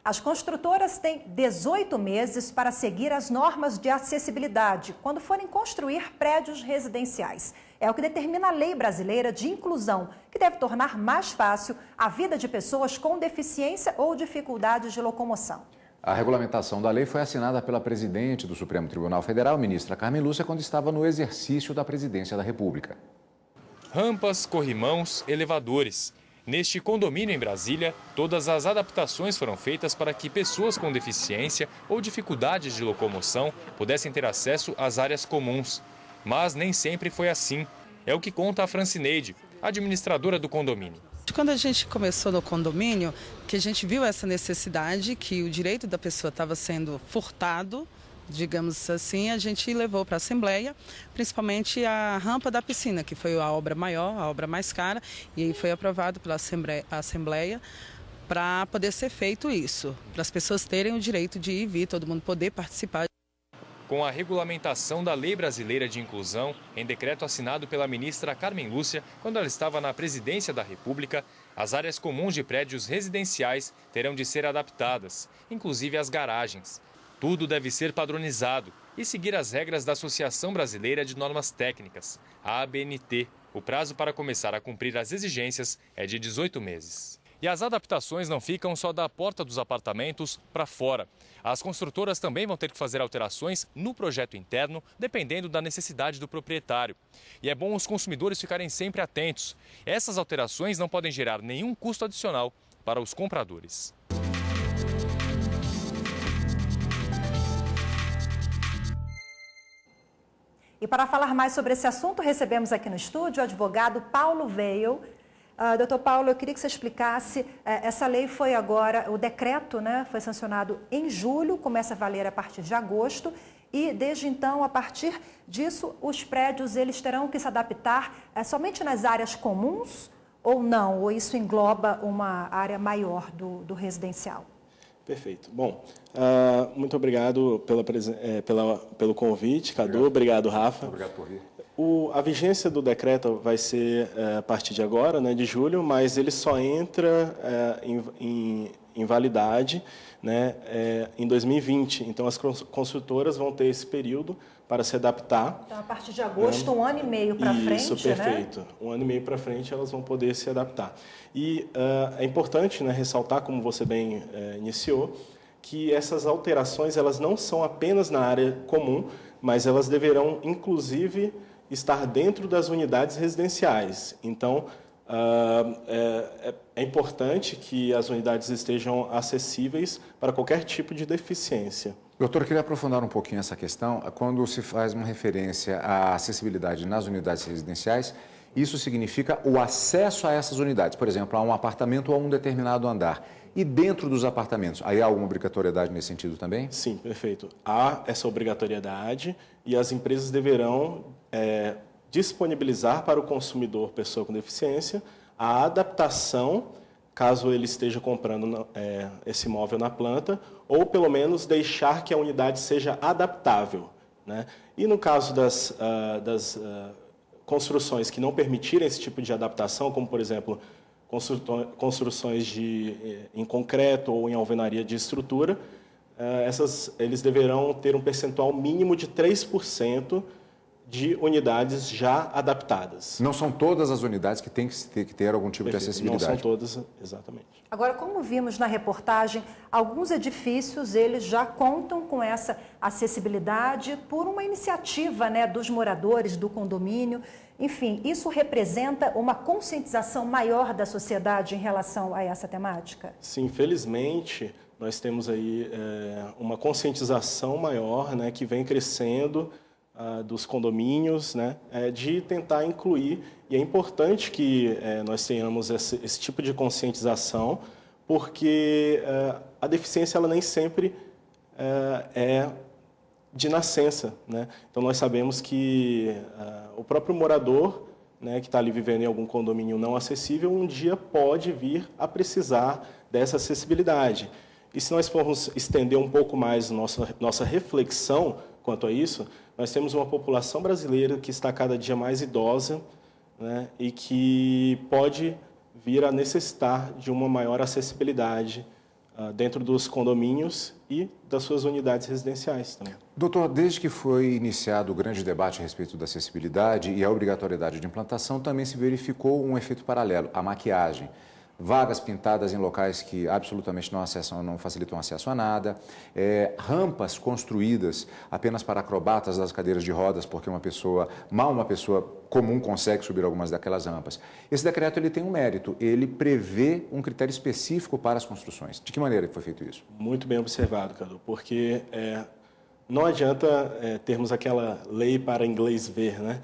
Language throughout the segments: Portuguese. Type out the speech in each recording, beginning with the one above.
As construtoras têm 18 meses para seguir as normas de acessibilidade quando forem construir prédios residenciais. É o que determina a Lei Brasileira de Inclusão, que deve tornar mais fácil a vida de pessoas com deficiência ou dificuldades de locomoção. A regulamentação da lei foi assinada pela presidente do Supremo Tribunal Federal, ministra Carmen Lúcia, quando estava no exercício da presidência da República. Rampas, corrimãos, elevadores. Neste condomínio em Brasília, todas as adaptações foram feitas para que pessoas com deficiência ou dificuldades de locomoção pudessem ter acesso às áreas comuns. Mas nem sempre foi assim. É o que conta a Francineide, administradora do condomínio. Quando a gente começou no condomínio, que a gente viu essa necessidade, que o direito da pessoa estava sendo furtado, digamos assim, a gente levou para a Assembleia, principalmente a rampa da piscina, que foi a obra maior, a obra mais cara, e foi aprovado pela Assembleia para poder ser feito isso, para as pessoas terem o direito de ir e vir, todo mundo poder participar. Com a regulamentação da Lei Brasileira de Inclusão, em decreto assinado pela ministra Carmen Lúcia, quando ela estava na presidência da República, as áreas comuns de prédios residenciais terão de ser adaptadas, inclusive as garagens. Tudo deve ser padronizado e seguir as regras da Associação Brasileira de Normas Técnicas, a ABNT. O prazo para começar a cumprir as exigências é de 18 meses. E as adaptações não ficam só da porta dos apartamentos para fora. As construtoras também vão ter que fazer alterações no projeto interno, dependendo da necessidade do proprietário. E é bom os consumidores ficarem sempre atentos. Essas alterações não podem gerar nenhum custo adicional para os compradores. E para falar mais sobre esse assunto, recebemos aqui no estúdio o advogado Paulo Veil. Doutor Paulo, eu queria que você explicasse, essa lei foi agora, o decreto, né, foi sancionado em julho, começa a valer a partir de agosto, e desde então, a partir disso, os prédios eles terão que se adaptar somente nas áreas comuns ou não? Ou isso engloba uma área maior do residencial? Perfeito. Bom, muito obrigado pelo convite, Cadu. Obrigado, Rafa. Obrigado por vir. A vigência do decreto vai ser a partir de agora, né, de julho, mas ele só entra em validade, né, em 2020. Então, as construtoras vão ter esse período para se adaptar. Então, a partir de agosto, um ano e meio para frente, Isso, perfeito. Né? Um ano e meio para frente, elas vão poder se adaptar. E é importante, né, ressaltar, como você bem iniciou, que essas alterações elas não são apenas na área comum, mas elas deverão, inclusive, estar dentro das unidades residenciais. Então, é importante que as unidades estejam acessíveis para qualquer tipo de deficiência. Doutor, eu queria aprofundar um pouquinho essa questão. Quando se faz uma referência à acessibilidade nas unidades residenciais, isso significa o acesso a essas unidades, por exemplo, a um apartamento ou a um determinado andar. E dentro dos apartamentos, aí há alguma obrigatoriedade nesse sentido também? Sim, perfeito. Há essa obrigatoriedade e as empresas deverão disponibilizar para o consumidor, pessoa com deficiência, a adaptação, caso ele esteja comprando esse imóvel na planta, ou pelo menos deixar que a unidade seja adaptável, né? E no caso das construções que não permitirem esse tipo de adaptação, como, por exemplo, construções em concreto ou em alvenaria de estrutura, eles deverão ter um percentual mínimo de 3% de unidades já adaptadas. Não são todas as unidades que têm que ter algum tipo de acessibilidade? Não são todas, exatamente. Agora, como vimos na reportagem, alguns edifícios eles já contam com essa acessibilidade por uma iniciativa, né, dos moradores do condomínio. Enfim, isso representa uma conscientização maior da sociedade em relação a essa temática? Sim, felizmente, nós temos aí uma conscientização maior, né, que vem crescendo dos condomínios, né, de tentar incluir, e é importante que nós tenhamos esse tipo de conscientização, porque a deficiência ela nem sempre é de nascença, né? Então nós sabemos que o próprio morador, né, que está ali vivendo em algum condomínio não acessível, um dia pode vir a precisar dessa acessibilidade. E se nós formos estender um pouco mais nossa reflexão quanto a isso, nós temos uma população brasileira que está cada dia mais idosa, né, e que pode vir a necessitar de uma maior acessibilidade dentro dos condomínios e das suas unidades residenciais também. Doutor, desde que foi iniciado o grande debate a respeito da acessibilidade e a obrigatoriedade de implantação, também se verificou um efeito paralelo, a maquiagem. Vagas pintadas em locais que absolutamente não facilitam acesso a nada, rampas construídas apenas para acrobatas das cadeiras de rodas, porque uma pessoa comum consegue subir algumas daquelas rampas. Esse decreto ele tem um mérito, ele prevê um critério específico para as construções. De que maneira foi feito isso? Muito bem observado, Cadu, porque não adianta termos aquela lei para inglês ver, né?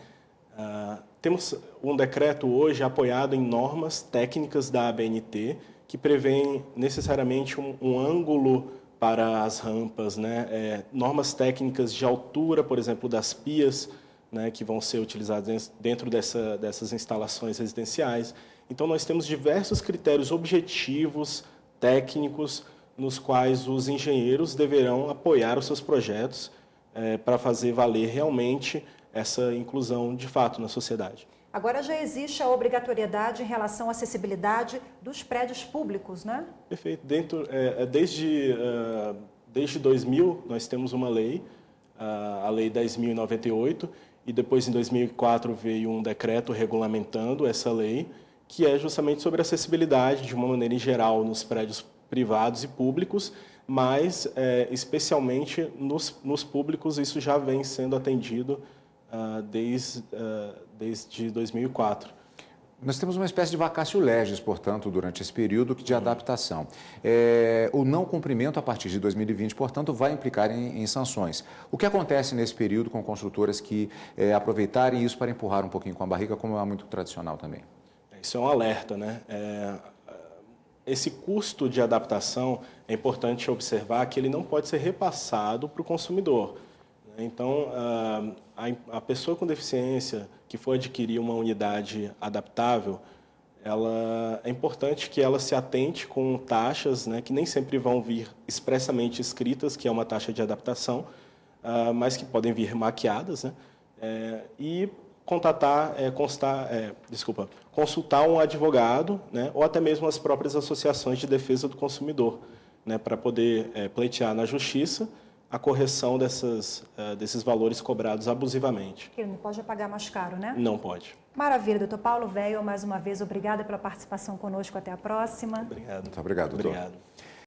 Temos um decreto hoje apoiado em normas técnicas da ABNT que prevêem necessariamente um ângulo para as rampas, né? Normas técnicas de altura, por exemplo, das pias, né, que vão ser utilizadas dentro dessas instalações residenciais. Então, nós temos diversos critérios objetivos, técnicos, nos quais os engenheiros deverão apoiar os seus projetos para fazer valer realmente essa inclusão de fato na sociedade. Agora já existe a obrigatoriedade em relação à acessibilidade dos prédios públicos, né? Perfeito. Desde 2000, nós temos uma lei, a Lei 10.098, e depois, em 2004, veio um decreto regulamentando essa lei, que é justamente sobre acessibilidade, de uma maneira em geral, nos prédios privados e públicos, mas, especialmente, nos públicos, isso já vem sendo atendido desde 2004. Nós temos uma espécie de vacatio legis, portanto, durante esse período de adaptação. O não cumprimento a partir de 2020, portanto, vai implicar em sanções. O que acontece nesse período com construtoras que aproveitarem isso para empurrar um pouquinho com a barriga, como é muito tradicional também? Isso é um alerta, né? Esse custo de adaptação, é importante observar que ele não pode ser repassado para o consumidor. Então, a pessoa com deficiência que for adquirir uma unidade adaptável, é importante que ela se atente com taxas, né, que nem sempre vão vir expressamente escritas, que é uma taxa de adaptação, mas que podem vir maquiadas, né, e consultar um advogado, né, ou até mesmo as próprias associações de defesa do consumidor, né, para poder pleitear na justiça a correção desses valores cobrados abusivamente. Que não pode pagar mais caro, né? Não pode. Maravilha, doutor Paulo Veio, mais uma vez, obrigada pela participação conosco. Até a próxima. Obrigado. Muito obrigado, doutor. Obrigado.